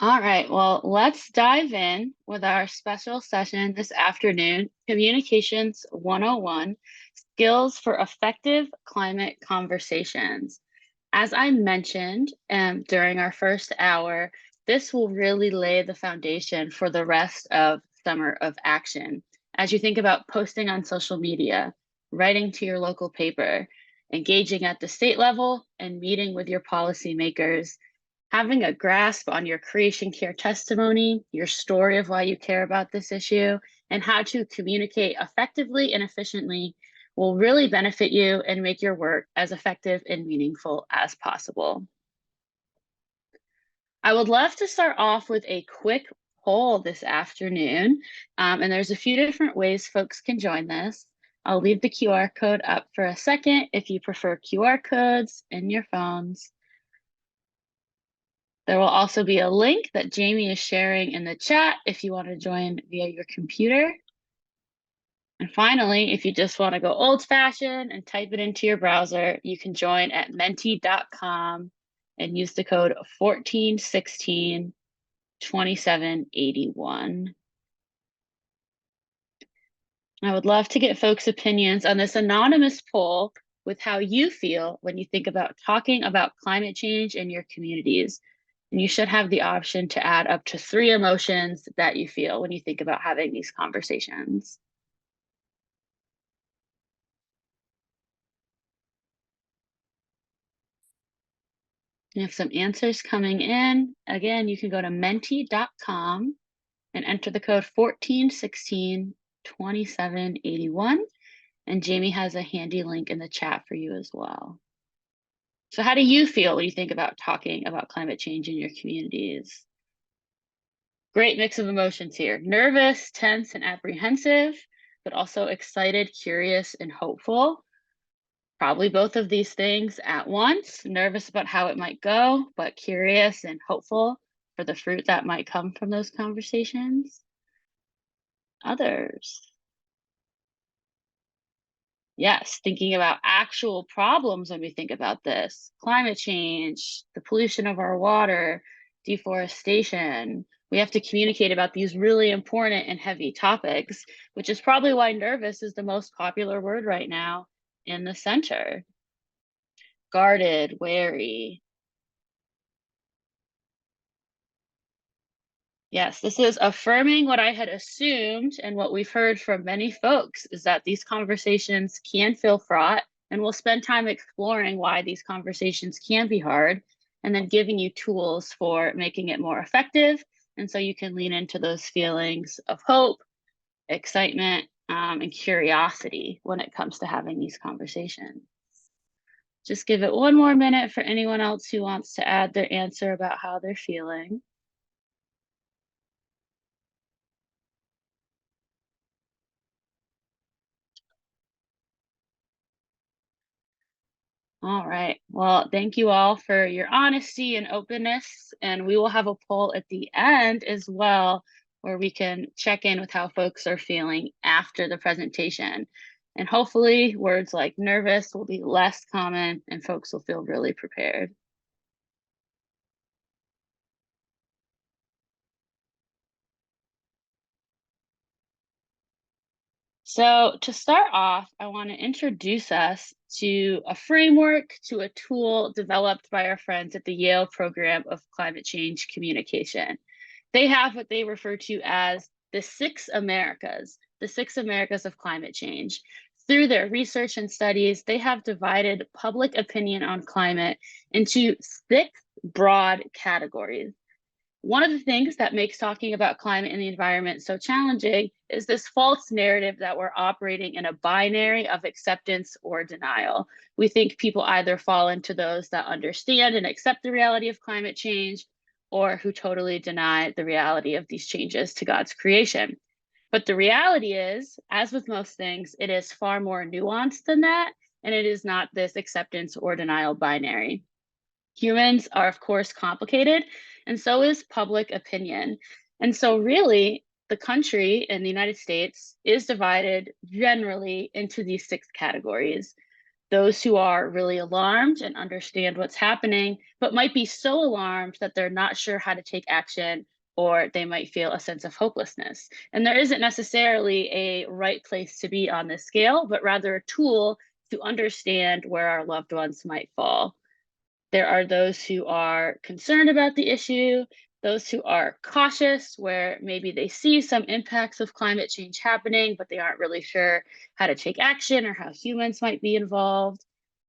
All right, well, let's dive in with our special session this afternoon, Communications 101, Skills for Effective Climate Conversations. As I mentioned during our first hour, this will really lay the foundation for the rest of Summer of Action. As you think about posting on social media, writing to your local paper, engaging at the state level, and meeting with your policymakers, having a grasp on your creation care testimony, your story of why you care about this issue, and how to communicate effectively and efficiently will really benefit you and make your work as effective and meaningful as possible. I would love to start off with a quick poll this afternoon, and there's a few different ways folks can join this. I'll leave the QR code up for a second if you prefer QR codes in your phones. There will also be a link that Jamie is sharing in the chat if you want to join via your computer. And finally, if you just want to go old-fashioned and type it into your browser, you can join at menti.com and use the code 14162781. I would love to get folks' opinions on this anonymous poll with how you feel when you think about talking about climate change in your communities. And you should have the option to add up to 3 emotions that you feel when you think about having these conversations. You have some answers coming in. Again, you can go to menti.com and enter the code 14162781. And Jamie has a handy link in the chat for you as well. So how do you feel when you think about talking about climate change in your communities? Great mix of emotions here. Nervous, tense, and apprehensive, but also excited, curious, and hopeful. Probably both of these things at once. Nervous about how it might go, but curious and hopeful for the fruit that might come from those conversations. Others. Yes, thinking about actual problems when we think about this. Climate change, the pollution of our water, deforestation. We have to communicate about these really important and heavy topics, which is probably why nervous is the most popular word right now in the center. Guarded, wary. Yes, this is affirming what I had assumed and what we've heard from many folks is that these conversations can feel fraught, and we'll spend time exploring why these conversations can be hard and then giving you tools for making it more effective. And so you can lean into those feelings of hope, excitement, and curiosity when it comes to having these conversations. Just give it one more minute for anyone else who wants to add their answer about how they're feeling. All right. Well, thank you all for your honesty and openness. And we will have a poll at the end as well, where we can check in with how folks are feeling after the presentation. And hopefully, words like nervous will be less common and folks will feel really prepared. So, to start off, I want to introduce us to a framework, to a tool developed by our friends at the Yale Program of Climate Change Communication. They have what they refer to as the 6 Americas of climate change. Through their research and studies, they have divided public opinion on climate into 6 broad categories. One of the things that makes talking about climate and the environment so challenging is this false narrative that we're operating in a binary of acceptance or denial. We think people either fall into those that understand and accept the reality of climate change or who totally deny the reality of these changes to God's creation. But the reality is, as with most things, it is far more nuanced than that, and it is not this acceptance or denial binary. Humans are, of course, complicated, and so is public opinion. And so, really, the country in the United States is divided generally into these 6 categories. those who are really alarmed and understand what's happening, but might be so alarmed that they're not sure how to take action, or they might feel a sense of hopelessness. And there isn't necessarily a right place to be on this scale, but rather a tool to understand where our loved ones might fall. There are those who are concerned about the issue, those who are cautious, where maybe they see some impacts of climate change happening, but they aren't really sure how to take action or how humans might be involved.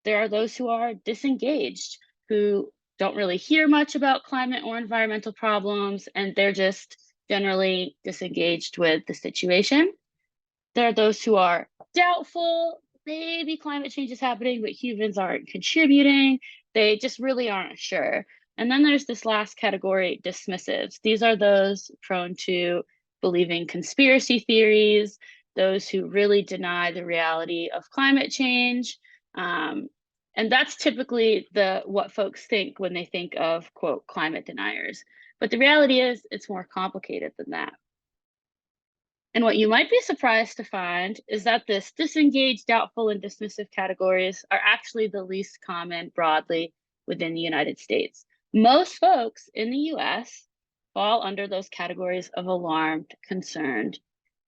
There are those who are disengaged, who don't really hear much about climate or environmental problems, and they're just generally disengaged with the situation. There are those who are doubtful, maybe climate change is happening, but humans aren't contributing. They just really aren't sure. And then there's this last category, dismissives. These are those prone to believing conspiracy theories, those who really deny the reality of climate change. Um, and that's typically what folks think when they think of, quote, climate deniers. But the reality is it's more complicated than that. And what you might be surprised to find is that this disengaged, doubtful, and dismissive categories are actually the least common broadly within the United States. Most folks in the US fall under those categories of alarmed, concerned,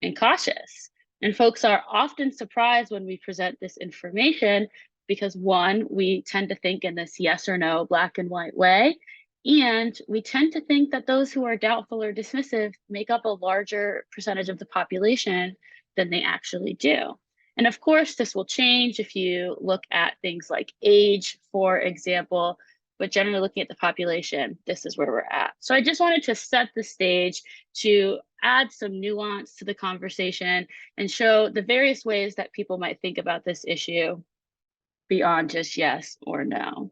and cautious. And folks are often surprised when we present this information because, one, we tend to think in this yes or no, black and white way. And we tend to think that those who are doubtful or dismissive make up a larger percentage of the population than they actually do. And of course, this will change if you look at things like age, for example, but generally looking at the population, this is where we're at. So I just wanted to set the stage to add some nuance to the conversation and show the various ways that people might think about this issue beyond just yes or no.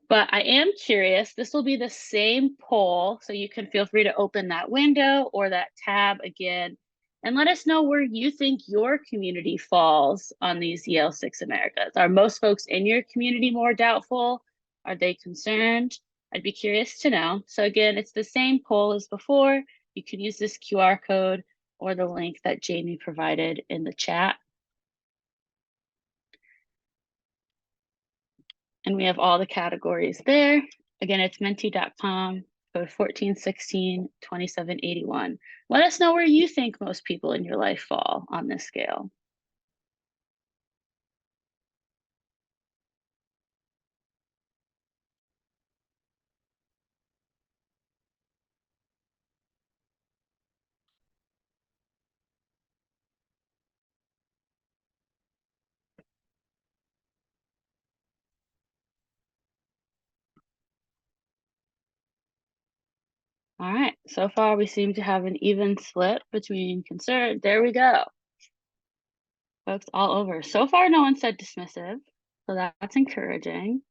But I am curious, this will be the same poll, so you can feel free to open that window or that tab again and let us know where you think your community falls on these Yale 6 Americas. Are most folks in your community more doubtful? Are they concerned? I'd be curious to know. So again, it's the same poll as before. You can use this QR code or the link that Jamie provided in the chat. And we have all the categories there. Again, it's menti.com, code 1416-2781. Let us know where you think most people in your life fall on this scale. All right, so far we seem to have an even split between concern. There we go. Folks all over. So far, no one said dismissive, so that's encouraging.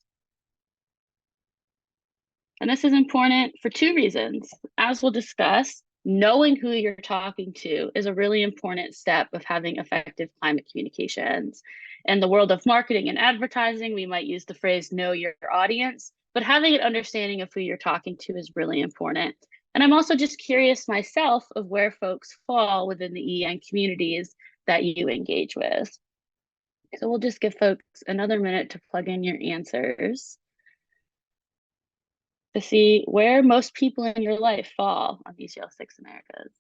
And this is important for two reasons. As we'll discuss, knowing who you're talking to is a really important step of having effective climate communications. In the world of marketing and advertising, we might use the phrase know your audience, but having an understanding of who you're talking to is really important. And I'm also just curious myself of where folks fall within the EN communities that you engage with. So we'll just give folks another minute to plug in your answers to see where most people in your life fall on these Yale 6 Americas.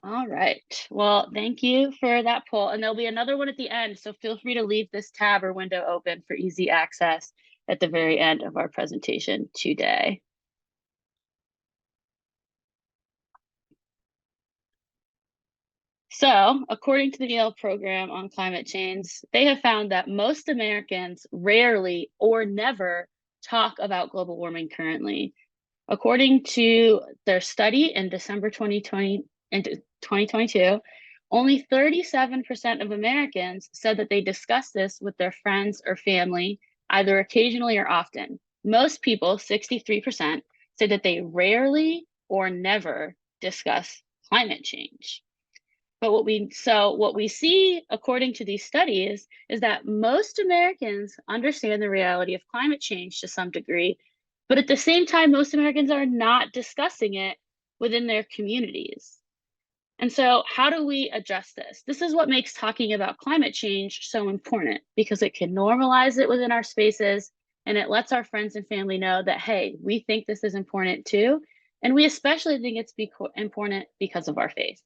All right. Well, thank you for that poll. And there'll be another one at the end. So feel free to leave this tab or window open for easy access at the very end of our presentation today. So, according to the Yale program on climate change, they have found that most Americans rarely or never talk about global warming currently. According to their study in December 2020 and 2022, only 37% of Americans said that they discuss this with their friends or family, either occasionally or often. Most people, 63%, say that they rarely or never discuss climate change. But what we see according to these studies is that most Americans understand the reality of climate change to some degree, but at the same time, most Americans are not discussing it within their communities. And so, how do we address this? This is what makes talking about climate change so important because it can normalize it within our spaces and it lets our friends and family know that, hey, we think this is important too. And we especially think it's important because of our faith.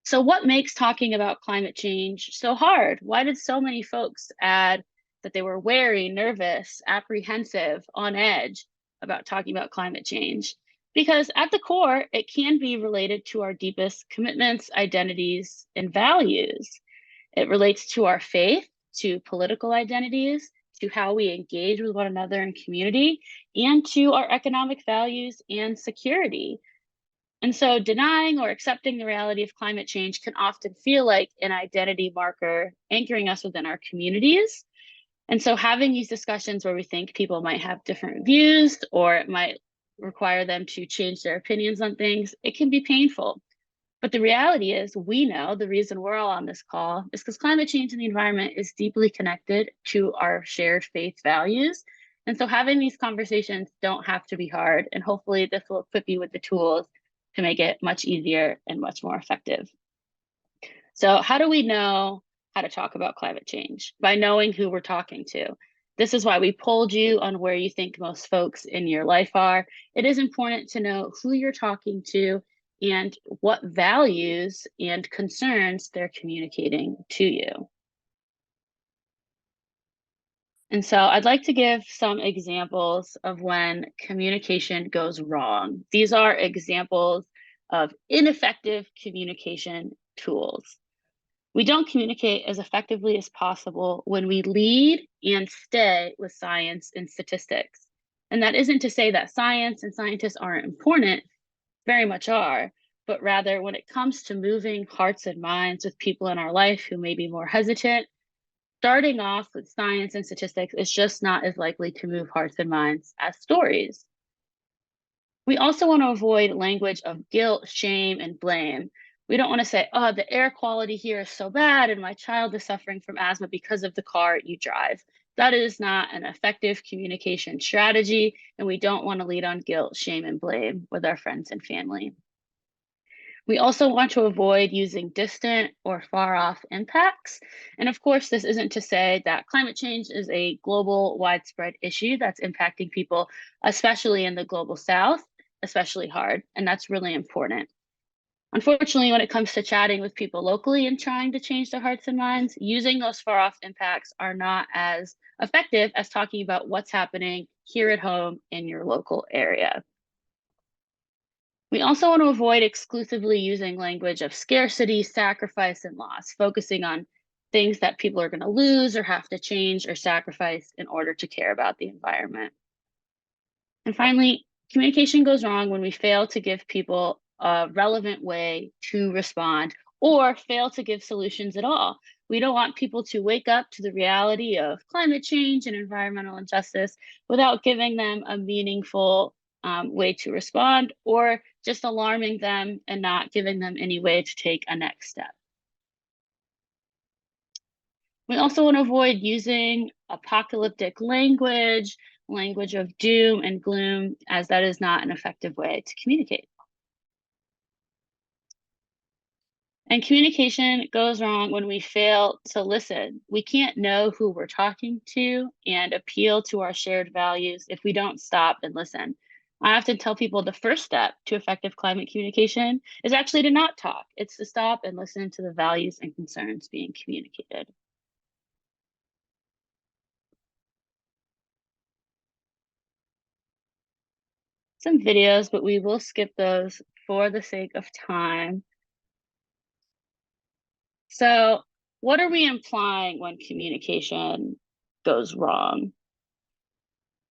So, what makes talking about climate change so hard? Why did so many folks add that they were wary, nervous, apprehensive, on edge about talking about climate change? Because at the core, it can be related to our deepest commitments, identities, and values. It relates to our faith, to political identities, to how we engage with one another in community, and to our economic values and security. And so denying or accepting the reality of climate change can often feel like an identity marker anchoring us within our communities. And so having these discussions where we think people might have different views or it might require them to change their opinions on things, it can be painful. But the reality is, we know the reason we're all on this call is because climate change and the environment is deeply connected to our shared faith values. And so having these conversations don't have to be hard. And hopefully, this will equip you with the tools to make it much easier and much more effective. So, how do we know how to talk about climate change? By knowing who we're talking to. This is why we polled you on where you think most folks in your life are. It is important to know who you're talking to and what values and concerns they're communicating to you. And so I'd like to give some examples of when communication goes wrong. These are examples of ineffective communication tools. We don't communicate as effectively as possible when we lead and stay with science and statistics. And that isn't to say that science and scientists aren't important, very much are, but rather when it comes to moving hearts and minds with people in our life who may be more hesitant, starting off with science and statistics is just not as likely to move hearts and minds as stories. We also want to avoid language of guilt, shame, and blame. We don't want to say, oh, the air quality here is so bad and my child is suffering from asthma because of the car you drive. That is not an effective communication strategy, and we don't want to lead on guilt, shame, and blame with our friends and family. We also want to avoid using distant or far off impacts. And of course, this isn't to say that climate change is a global, widespread issue that's impacting people, especially in the global south, especially hard. And that's really important. Unfortunately, when it comes to chatting with people locally and trying to change their hearts and minds, using those far off impacts are not as effective as talking about what's happening here at home in your local area. We also want to avoid exclusively using language of scarcity, sacrifice, and loss, focusing on things that people are going to lose or have to change or sacrifice in order to care about the environment. And finally, communication goes wrong when we fail to give people a relevant way to respond or fail to give solutions at all. We don't want people to wake up to the reality of climate change and environmental injustice without giving them a meaningful way to respond or just alarming them and not giving them any way to take a next step. We also want to avoid using apocalyptic language, language of doom and gloom, as that is not an effective way to communicate. And communication goes wrong when we fail to listen. We can't know who we're talking to and appeal to our shared values if we don't stop and listen. I often tell people the first step to effective climate communication is actually to not talk. It's to stop and listen to the values and concerns being communicated. Some videos, but we will skip those for the sake of time. So, what are we implying when communication goes wrong?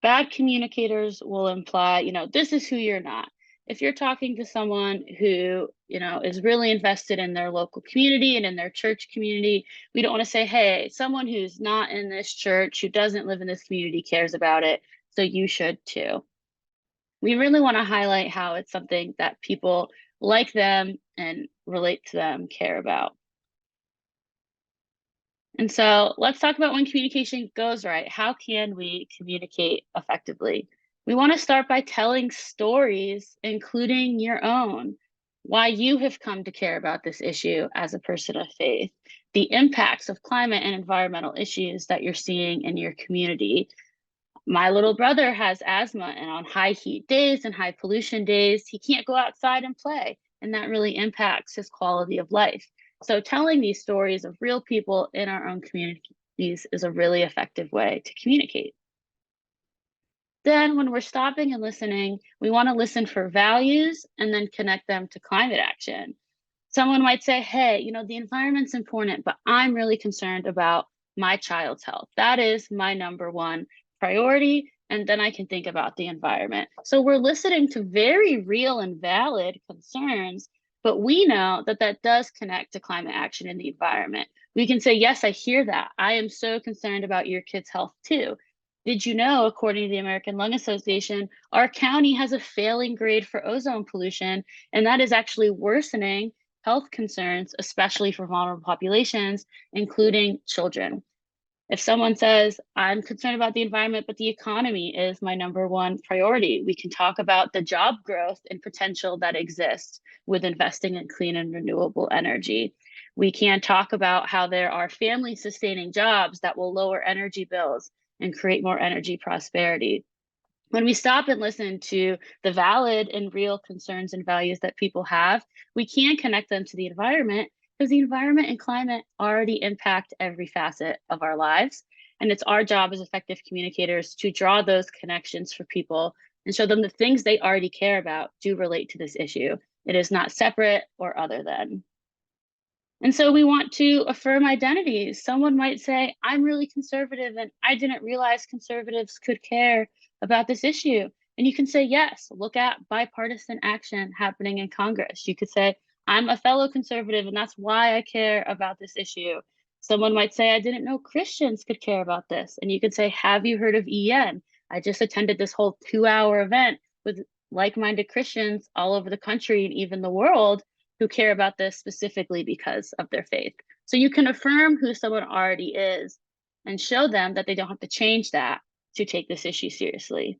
Bad communicators will imply, this is who you're not. If you're talking to someone who, is really invested in their local community and in their church community, we don't want to say, hey, someone who's not in this church, who doesn't live in this community cares about it, so you should too. We really want to highlight how it's something that people like them and relate to them care about. And so let's talk about when communication goes right. How can we communicate effectively? We want to start by telling stories, including your own, why you have come to care about this issue as a person of faith, the impacts of climate and environmental issues that you're seeing in your community. My little brother has asthma, and on high heat days and high pollution days, he can't go outside and play. And that really impacts his quality of life. So, telling these stories of real people in our own communities is a really effective way to communicate. Then, when we're stopping and listening, we want to listen for values and then connect them to climate action. Someone might say, hey, the environment's important, but I'm really concerned about my child's health. That is my number one priority. And then I can think about the environment. So we're listening to very real and valid concerns, but we know that that does connect to climate action in the environment. We can say, yes, I hear that. I am so concerned about your kid's health too. Did you know, according to the American Lung Association, our county has a failing grade for ozone pollution, and that is actually worsening health concerns, especially for vulnerable populations, including children. If someone says, I'm concerned about the environment, but the economy is my number one priority, we can talk about the job growth and potential that exists with investing in clean and renewable energy. We can talk about how there are family sustaining jobs that will lower energy bills and create more energy prosperity. When we stop and listen to the valid and real concerns and values that people have, we can connect them to the environment because the environment and climate already impact every facet of our lives. And it's our job as effective communicators to draw those connections for people and show them the things they already care about do relate to this issue. It is not separate or other than. And so we want to affirm identities. Someone might say, I'm really conservative and I didn't realize conservatives could care about this issue. And you can say, yes, look at bipartisan action happening in Congress. You could say, I'm a fellow conservative and that's why I care about this issue. Someone might say, I didn't know Christians could care about this. And you could say, have you heard of EN? I just attended this whole 2-hour event with like minded Christians all over the country and even the world who care about this specifically because of their faith. So you can affirm who someone already is and show them that they don't have to change that to take this issue seriously.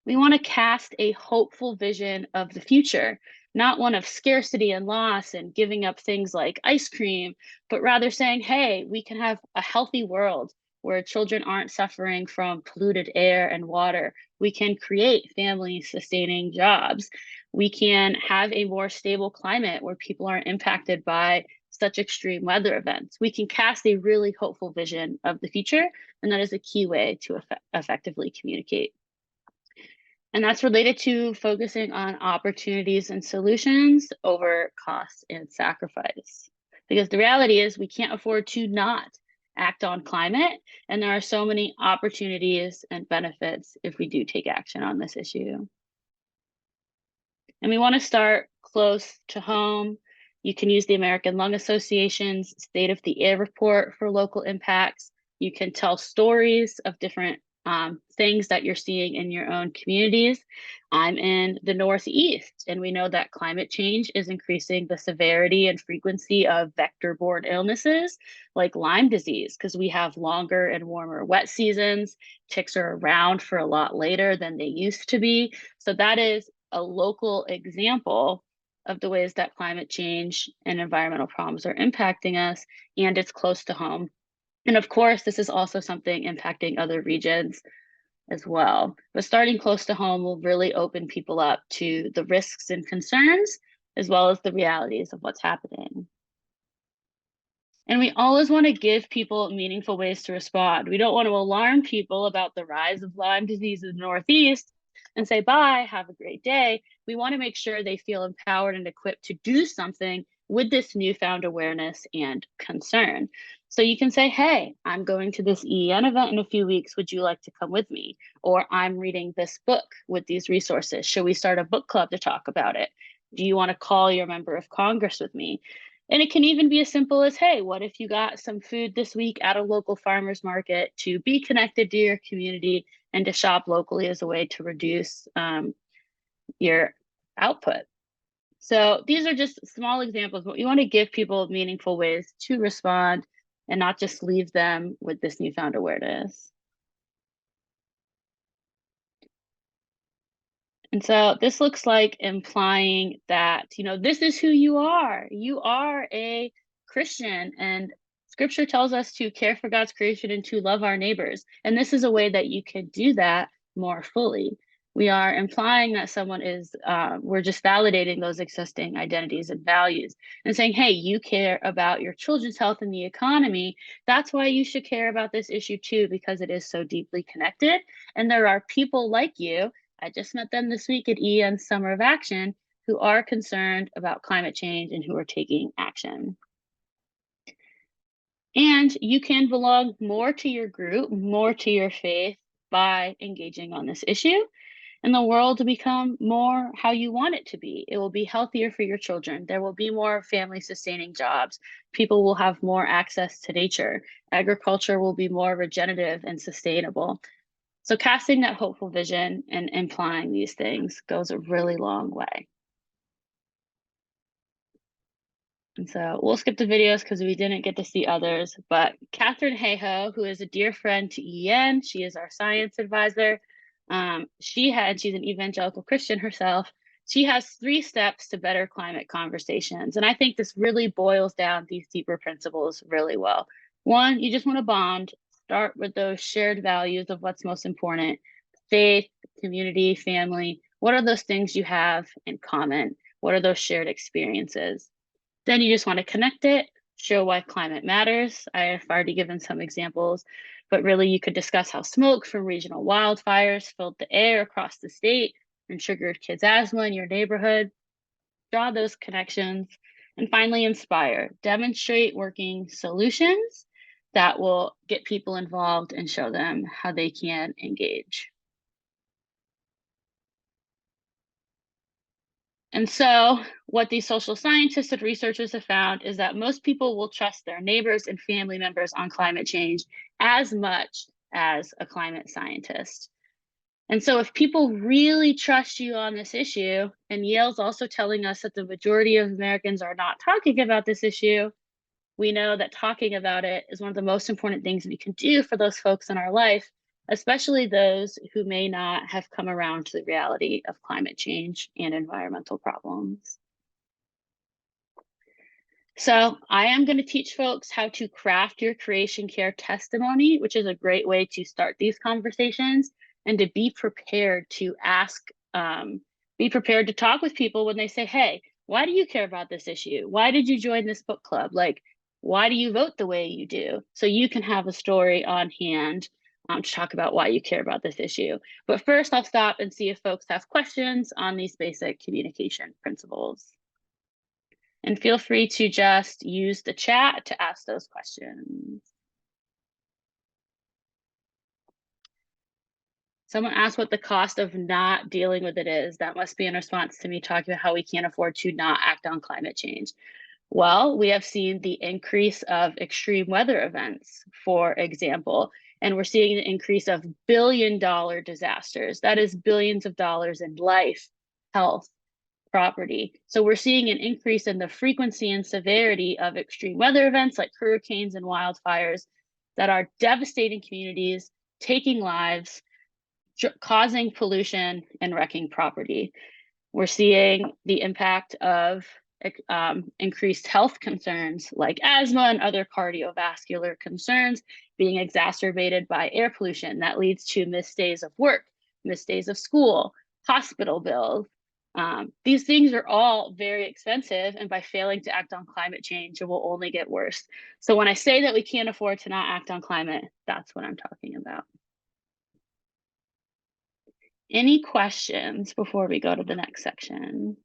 We want to cast a hopeful vision of the future, not one of scarcity and loss and giving up things like ice cream, but rather saying, hey, we can have a healthy world where children aren't suffering from polluted air and water. We can create family sustaining jobs. We can have a more stable climate where people aren't impacted by such extreme weather events. We can cast a really hopeful vision of the future, and that is a key way to effectively communicate. And that's related to focusing on opportunities and solutions over cost and sacrifice. Because the reality is, we can't afford to not act on climate. And there are so many opportunities and benefits if we do take action on this issue. And we want to start close to home. You can use the American Lung Association's State of the Air report for local impacts. You can tell stories of different things that you're seeing in your own communities. I'm in the Northeast, and we know that climate change is increasing the severity and frequency of vector-borne illnesses like Lyme disease because we have longer and warmer wet seasons. Ticks are around for a lot later than they used to be. So that is a local example of the ways that climate change and environmental problems are impacting us, and it's close to home. And of course, this is also something impacting other regions as well. But starting close to home will really open people up to the risks and concerns, as well as the realities of what's happening. And we always want to give people meaningful ways to respond. We don't want to alarm people about the rise of Lyme disease in the Northeast and say, bye, have a great day. We want to make sure they feel empowered and equipped to do something with this newfound awareness and concern. So you can say, hey, I'm going to this EN event in a few weeks. Would you like to come with me? Or I'm reading this book with these resources. Should we start a book club to talk about it? Do you want to call your member of Congress with me? And it can even be as simple as, hey, what if you got some food this week at a local farmer's market to be connected to your community and to shop locally as a way to reduce your output. So these are just small examples, but you want to give people meaningful ways to respond and not just leave them with this newfound awareness. And so this looks like implying that, this is who you are. You are a Christian, and scripture tells us to care for God's creation and to love our neighbors. And this is a way that you can do that more fully. We are implying that someone is, we're just validating those existing identities and values and saying, hey, you care about your children's health and the economy. That's why you should care about this issue too, because it is so deeply connected. And there are people like you. I just met them this week at EN's Summer of Action who are concerned about climate change and who are taking action. And you can belong more to your group, more to your faith by engaging on this issue. And the world will become more how you want it to be. It will be healthier for your children. There will be more family sustaining jobs. People will have more access to nature. Agriculture will be more regenerative and sustainable. So casting that hopeful vision and implying these things goes a really long way. And so we'll skip the videos because we didn't get to see others, but Katharine Hayhoe, who is a dear friend to EN, she is our science advisor. She's an evangelical Christian herself. She has 3 steps to better climate conversations. And I think this really boils down these deeper principles really well. 1, you just want to bond. Start with those shared values of what's most important: faith, community, family. What are those things you have in common? What are those shared experiences? Then you just want to connect it, show why climate matters. I have already given some examples, but really you could discuss how smoke from regional wildfires filled the air across the state and triggered kids' asthma in your neighborhood. Draw those connections. And finally, inspire. Demonstrate working solutions that will get people involved and show them how they can engage. And so, what these social scientists and researchers have found is that most people will trust their neighbors and family members on climate change as much as a climate scientist. And so, if people really trust you on this issue, and Yale's also telling us that the majority of Americans are not talking about this issue, we know that talking about it is one of the most important things we can do for those folks in our life, especially those who may not have come around to the reality of climate change and environmental problems. So, I am going to teach folks how to craft your creation care testimony, which is a great way to start these conversations and to be prepared to ask, be prepared to talk with people when they say, hey, why do you care about this issue? Why did you join this book club? Like, why do you vote the way you do? So you can have a story on hand to talk about why you care about this issue. But first, I'll stop and see if folks have questions on these basic communication principles. And feel free to just use the chat to ask those questions. Someone asked what the cost of not dealing with it is. That must be in response to me talking about how we can't afford to not act on climate change. Well, we have seen the increase of extreme weather events, for example, and we're seeing an increase of billion-dollar disasters. That is billions of dollars in life, health, property. So we're seeing an increase in the frequency and severity of extreme weather events like hurricanes and wildfires that are devastating communities, taking lives, causing pollution, and wrecking property. We're seeing the impact of increased health concerns like asthma and other cardiovascular concerns being exacerbated by air pollution that leads to missed days of work, missed days of school, hospital bills. These things are all very expensive, and by failing to act on climate change, it will only get worse. So when I say that we can't afford to not act on climate, that's what I'm talking about. Any questions before we go to the next section?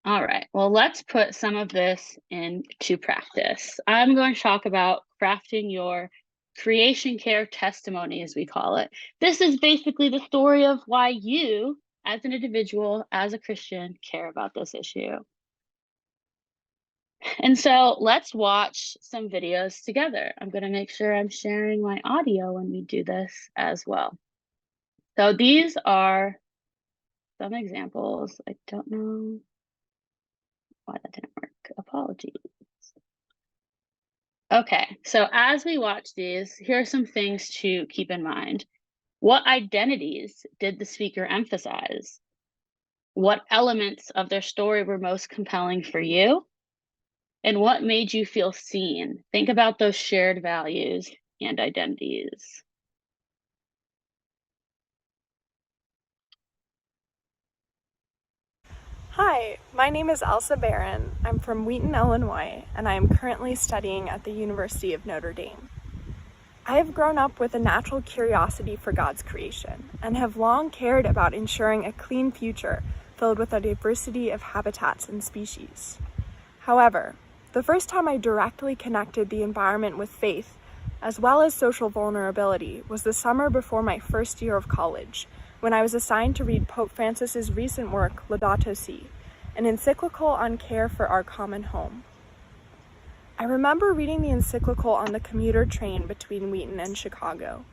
All right, well, let's put some of this into practice. I'm going to talk about crafting your Creation care testimony, as we call it. This is basically the story of why you, as an individual, as a Christian, care about this issue. And so let's watch some videos together. I'm going to make sure I'm sharing my audio when we do this as well. So these are some examples. I don't know why that didn't work. Apologies. Okay, so as we watch these, here are some things to keep in mind. What identities did the speaker emphasize? What elements of their story were most compelling for you? And what made you feel seen? Think about those shared values and identities. Hi, my name is Elsa Barron. I'm from Wheaton, Illinois, and I am currently studying at the University of Notre Dame. I have grown up with a natural curiosity for God's creation and have long cared about ensuring a clean future filled with a diversity of habitats and species. However, the first time I directly connected the environment with faith, as well as social vulnerability, was the summer before my first year of college, when I was assigned to read Pope Francis's recent work, Laudato Si, an encyclical on care for our common home. I remember reading the encyclical on the commuter train between Wheaton and Chicago,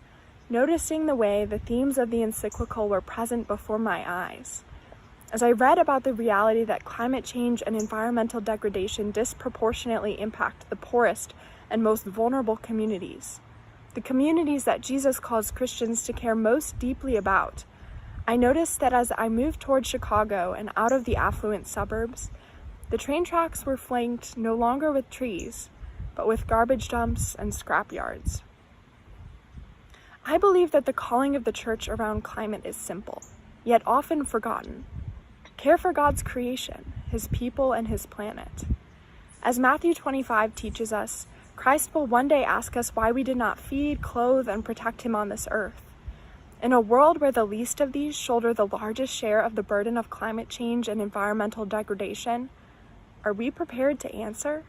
noticing the way the themes of the encyclical were present before my eyes. As I read about the reality that climate change and environmental degradation disproportionately impact the poorest and most vulnerable communities, the communities that Jesus calls Christians to care most deeply about, I noticed that as I moved toward Chicago and out of the affluent suburbs, the train tracks were flanked no longer with trees, but with garbage dumps and scrap yards. I believe that the calling of the church around climate is simple, yet often forgotten. Care for God's creation, His people, and His planet. As Matthew 25 teaches us, Christ will one day ask us why we did not feed, clothe, and protect Him on this earth. In a world where the least of these shoulder the largest share of the burden of climate change and environmental degradation, are we prepared to answer?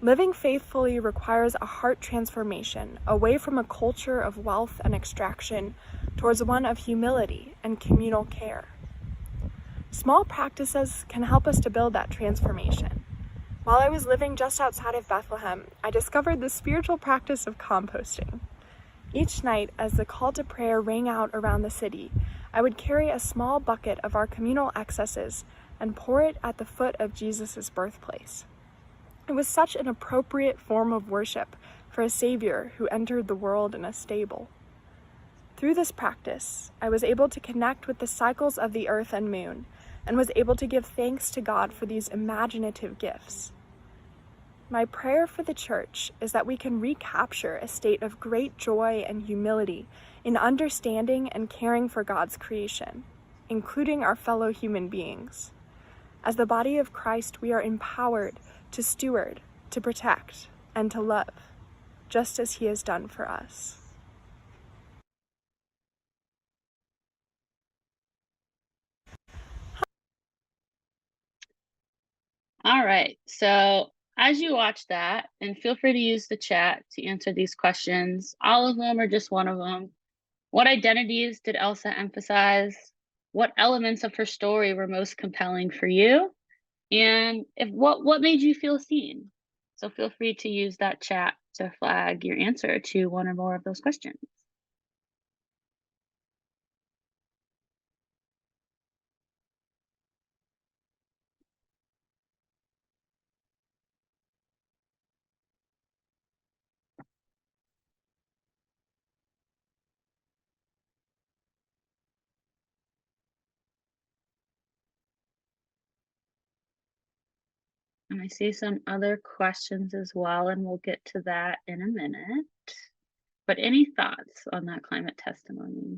Living faithfully requires a heart transformation away from a culture of wealth and extraction towards one of humility and communal care. Small practices can help us to build that transformation. While I was living just outside of Bethlehem, I discovered the spiritual practice of composting. Each night, as the call to prayer rang out around the city, I would carry a small bucket of our communal excesses and pour it at the foot of Jesus' birthplace. It was such an appropriate form of worship for a Savior who entered the world in a stable. Through this practice, I was able to connect with the cycles of the earth and moon, and was able to give thanks to God for these imaginative gifts. My prayer for the church is that we can recapture a state of great joy and humility in understanding and caring for God's creation, including our fellow human beings. As the body of Christ, we are empowered to steward, to protect, and to love, just as He has done for us. All right, so as you watch that, and feel free to use the chat to answer these questions, all of them or just one of them. What identities did Elsa emphasize? What elements of her story were most compelling for you? And if what made you feel seen? So feel free to use that chat to flag your answer to one or more of those questions. And I see some other questions as well, and we'll get to that in a minute. But any thoughts on that climate testimony?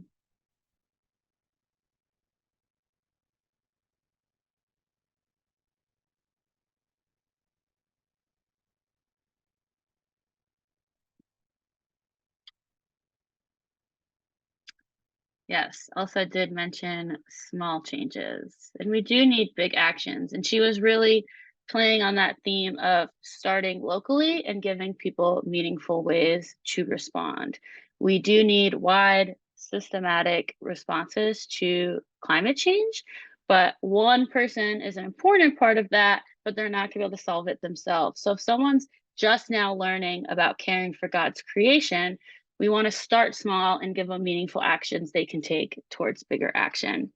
Yes, Elsa did mention small changes, and we do need big actions. And she was really playing on that theme of starting locally and giving people meaningful ways to respond. We do need wide, systematic responses to climate change, but one person is an important part of that, but they're not going to be able to solve it themselves. So if someone's just now learning about caring for God's creation, we want to start small and give them meaningful actions they can take towards bigger action.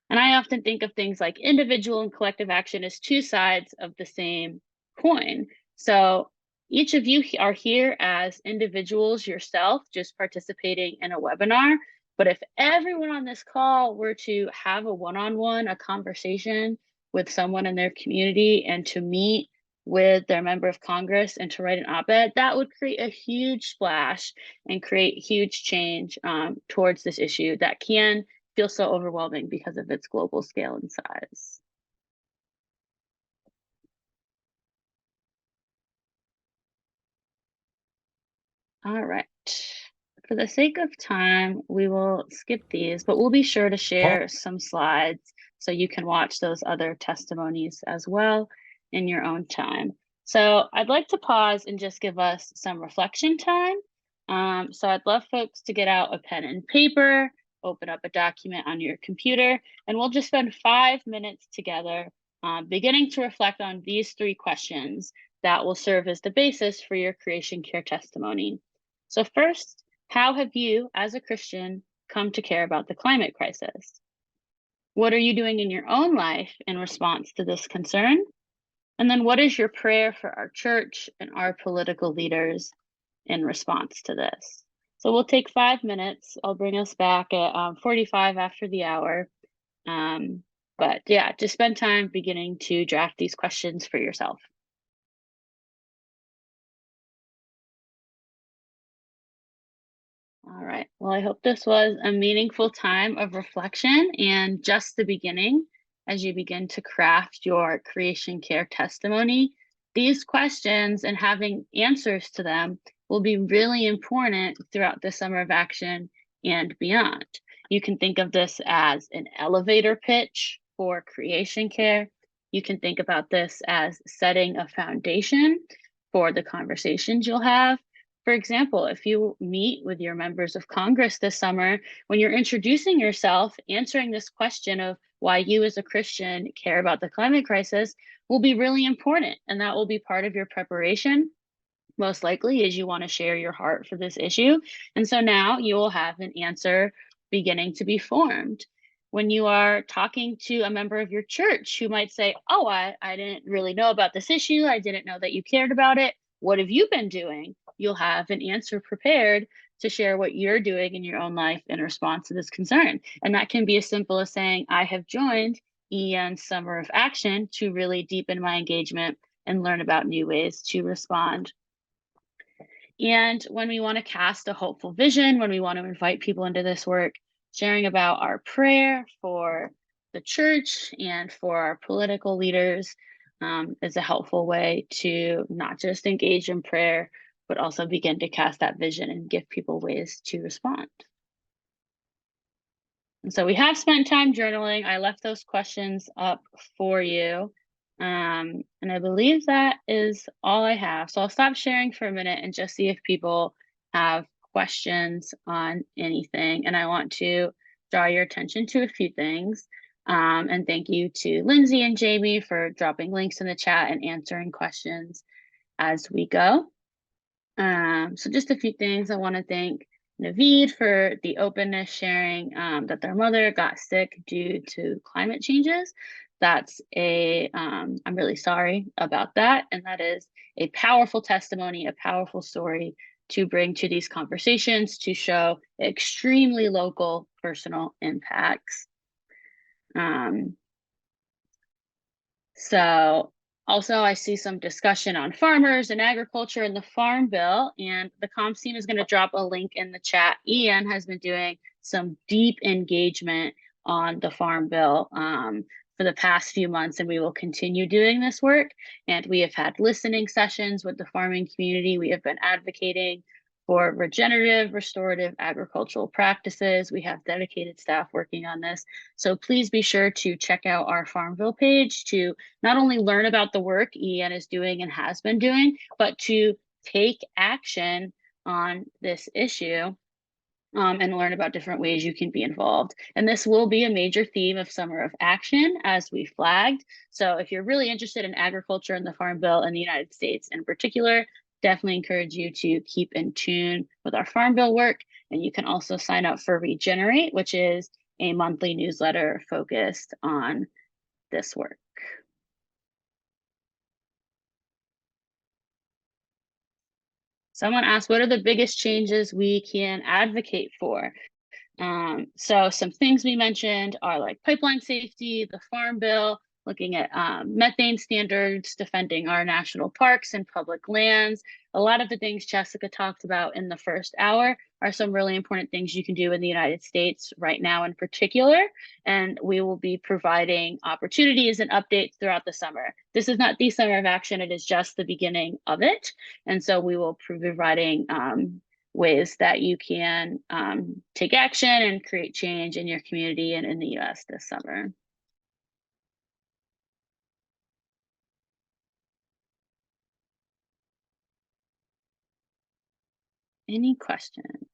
And I often think of things like individual and collective action as two sides of the same coin. So each of you are here as individuals yourself, just participating in a webinar. But if everyone on this call were to have a one-on-one, a conversation with someone in their community and to meet with their member of Congress and to write an op-ed, that would create a huge splash and create huge change towards this issue that can feel so overwhelming because of its global scale and size. All right. For the sake of time, we will skip these, but we'll be sure to share some slides so you can watch those other testimonies as well in your own time. So I'd like to pause and just give us some reflection time. So I'd love folks to get out a pen and paper, open up a document on your computer, and we'll just spend 5 minutes together beginning to reflect on these 3 questions that will serve as the basis for your creation care testimony. So first, how have you, as a Christian, come to care about the climate crisis? What are you doing in your own life in response to this concern? And then what is your prayer for our church and our political leaders in response to this? So we'll take 5 minutes. I'll bring us back at 45 after the hour. But yeah, just spend time beginning to draft these questions for yourself. All right. Well, I hope this was a meaningful time of reflection and just the beginning as you begin to craft your creation care testimony. These questions and having answers to them will be really important throughout the summer of action and beyond. You can think of this as an elevator pitch for creation care. You can think about this as setting a foundation for the conversations you'll have. For example, if you meet with your members of Congress this summer, when you're introducing yourself, answering this question of why you as a Christian care about the climate crisis will be really important. And that will be part of your preparation, most likely, as you want to share your heart for this issue. And so now you will have an answer beginning to be formed. When you are talking to a member of your church who might say, oh, I didn't really know about this issue. I didn't know that you cared about it. What have you been doing? You'll have an answer prepared to share what you're doing in your own life in response to this concern. And that can be as simple as saying, I have joined EN's Summer of Action to really deepen my engagement and learn about new ways to respond. And when we want to cast a hopeful vision, when we want to invite people into this work, sharing about our prayer for the church and for our political leaders is a helpful way to not just engage in prayer, but also begin to cast that vision and give people ways to respond. And so we have spent time journaling. I left those questions up for you. And I believe that is all I have. So I'll stop sharing for a minute and just see if people have questions on anything. And I want to draw your attention to a few things. And thank you to Lindsay and Jamie for dropping links in the chat and answering questions as we go. So just a few things. I want to thank Naveed for the openness, sharing that their mother got sick due to climate changes. That's I'm really sorry about that. And that is a powerful testimony, a powerful story to bring to these conversations to show extremely local personal impacts. So also I see some discussion on farmers and agriculture in the Farm Bill, and the comms team is going to drop a link in the chat. Ian has been doing some deep engagement on the Farm Bill for the past few months, and we will continue doing this work. And we have had listening sessions with the farming community. We have been advocating for regenerative, restorative agricultural practices. We have dedicated staff working on this. So please be sure to check out our Farmville page to not only learn about the work EN is doing and has been doing, but to take action on this issue and learn about different ways you can be involved. And this will be a major theme of Summer of Action as we flagged. So if you're really interested in agriculture and the Farm Bill in the United States in particular, definitely encourage you to keep in tune with our Farm Bill work. And you can also sign up for Regenerate, which is a monthly newsletter focused on this work. Someone asked, what are the biggest changes we can advocate for? So some things we mentioned are like pipeline safety, the Farm Bill, looking at methane standards, defending our national parks and public lands. A lot of the things Jessica talked about in the first hour are some really important things you can do in the United States right now in particular. And we will be providing opportunities and updates throughout the summer. This is not the Summer of Action, it is just the beginning of it. And so we will be providing ways that you can take action and create change in your community and in the US this summer. Any questions?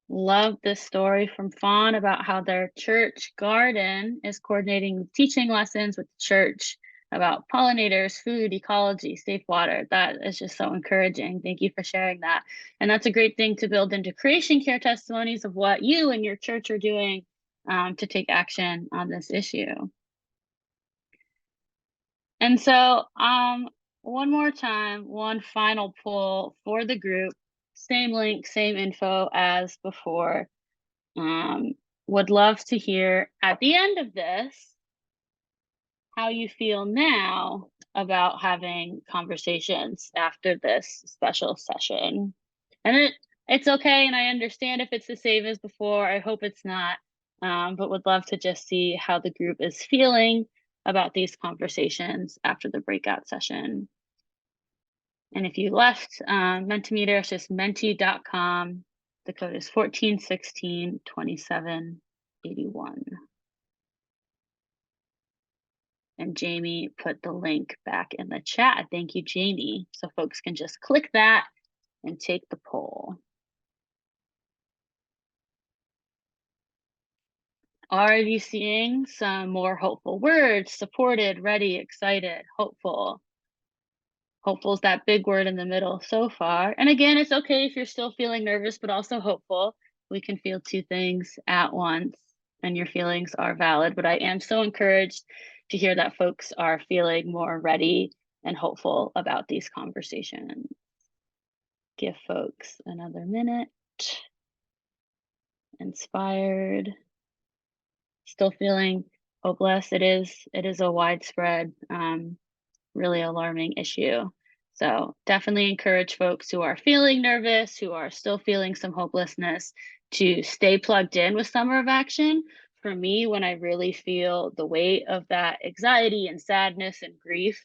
Love this story from Fawn about how their church garden is coordinating teaching lessons with the church about pollinators, food, ecology, safe water. That is just so encouraging. Thank you for sharing that. And that's a great thing to build into creation care testimonies of what you and your church are doing to take action on this issue. And so one more time, one final poll for the group, same link, same info as before. Would love to hear at the end of this how you feel now about having conversations after this special session. And it's okay, and I understand if it's the same as before. I hope it's not, but would love to just see how the group is feeling about these conversations after the breakout session. And if you left Mentimeter, it's just menti.com. The code is 14162781. And Jamie put the link back in the chat. Thank you, Jamie. So folks can just click that and take the poll. Already seeing some more hopeful words: supported, ready, excited, hopeful. Hopeful is that big word in the middle so far. And again, it's okay if you're still feeling nervous, but also hopeful. We can feel two things at once, and your feelings are valid. But I am so encouraged to hear that folks are feeling more ready and hopeful about these conversations. Give folks another minute. Inspired. Still feeling hopeless. It is a widespread really alarming issue. So definitely encourage folks who are feeling nervous, who are still feeling some hopelessness, to stay plugged in with Summer of Action. For me, when I really feel the weight of that anxiety and sadness and grief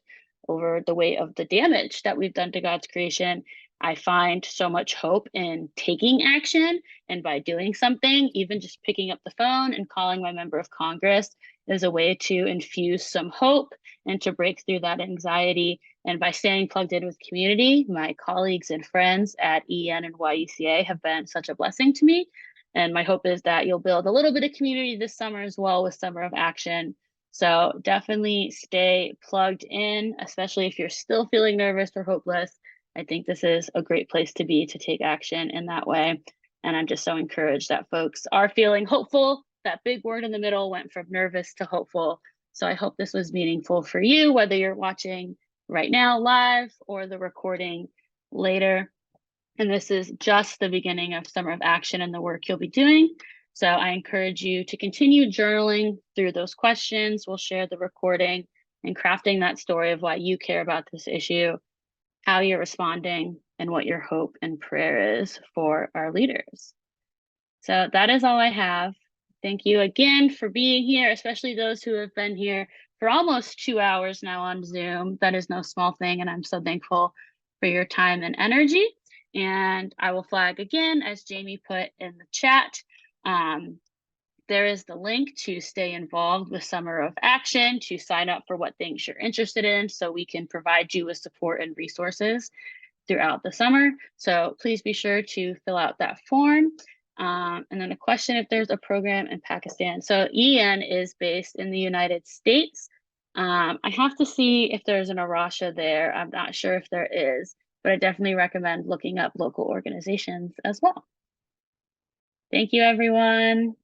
over the weight of the damage that we've done to God's creation, I find so much hope in taking action. And by doing something, even just picking up the phone and calling my member of Congress is a way to infuse some hope and to break through that anxiety. And by staying plugged in with community, my colleagues and friends at EN and YUCA have been such a blessing to me. And my hope is that you'll build a little bit of community this summer as well with Summer of Action. So definitely stay plugged in, especially if you're still feeling nervous or hopeless. I think this is a great place to be to take action in that way. And I'm just so encouraged that folks are feeling hopeful. That big word in the middle went from nervous to hopeful. So I hope this was meaningful for you, whether you're watching right now live or the recording later. And this is just the beginning of Summer of Action and the work you'll be doing. So I encourage you to continue journaling through those questions. We'll share the recording and crafting that story of why you care about this issue, how you're responding, and what your hope and prayer is for our leaders. So that is all I have. Thank you again for being here, especially those who have been here for almost 2 hours now on Zoom. That is no small thing, and I'm so thankful for for your time and energy. And I will flag again, as Jamie put in the chat, there is the link to stay involved with Summer of Action, to sign up for what things you're interested in so we can provide you with support and resources throughout the summer. So please be sure to fill out that form. And then a question if there's a program in Pakistan. So EN is based in the United States. I have to see if there's an Arasha there. I'm not sure if there is, but I definitely recommend looking up local organizations as well. Thank you, everyone.